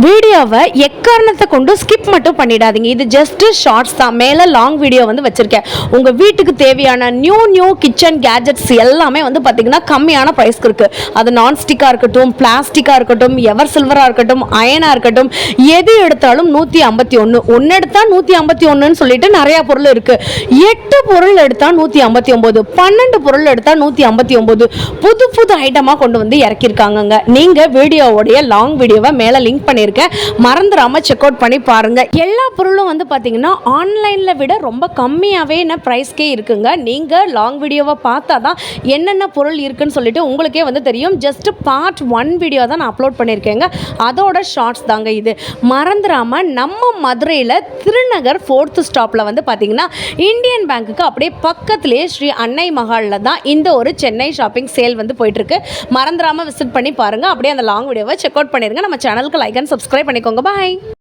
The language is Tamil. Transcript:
வீடியோவை எக்காரணத்தை கொண்டு ஸ்கிப் மட்டும் பண்ணிடாதீங்க. இது ஜஸ்ட் ஷார்ட்ஸ் தான். மேலே லாங் வீடியோ வந்து வச்சுருக்கேன். உங்கள் வீட்டுக்கு தேவையான நியூ கிச்சன் கேஜெட்ஸ் எல்லாமே வந்து பார்த்திங்கன்னா கம்மியான ப்ரைஸ்க்கு இருக்குது. அது நான்ஸ்டிக்காக இருக்கட்டும், பிளாஸ்டிக்காக இருக்கட்டும், எவர் சில்வராக இருக்கட்டும், அயனாக இருக்கட்டும், எது எடுத்தாலும் 151. ஒன்று எடுத்தால் 151ன்னு சொல்லிட்டு நிறையா பொருள் இருக்குது. 8 பொருள் எடுத்தால் 159, 12 பொருள் எடுத்தால் 159. புது ஐட்டமாக கொண்டு வந்து இறக்கியிருக்காங்கங்க. நீங்கள் வீடியோவுடைய லாங் வீடியோவை மேலே லிங்க் பண்ணியிருக்கேன், மறந்துடாமல் செக் அவுட் பண்ணி பாருங்கள். எல்லா பொருளும் வந்து பார்த்தீங்கன்னா ஆன்லைனில் விட ரொம்ப கம்மியாகவே ப்ரைஸ்க்கே இருக்குங்க. நீங்கள் லாங் வீடியோவை பார்த்தா தான் என்னென்ன பொருள் இருக்குன்னு சொல்லிட்டு உங்களுக்கே வந்து தெரியும். ஜஸ்ட் பார்ட் 1 வீடியோ தான் நான் அப்லோட் பண்ணியிருக்கேங்க. அதோட ஷார்ட்ஸ் தாங்க இது. மறந்துடாமல் நம்ம மதுரையில் திருநகர் 4th ஸ்டாப்பில் வந்து பார்த்தீங்கன்னா இந்தியன் பேங்க்குக்கு அப்படியே பக்கத்துலேயே ஸ்ரீ அன்னை மஹாலில் தான் இந்த ஒரு சென்னை ஷாப்பிங் சேல் வந்து போயிட்டுருக்கு. மறந்துடாமல் விசிட் பண்ணி பாருங்கள். அப்படியே அந்த லாங் வீடியோவை செக் அவுட் பண்ணிடுங்க. நம்ம சேனலுக்கு லைக் அண்ட் சப்ஸ்கிரைப் பண்ணிக்கோங்க. பாய்.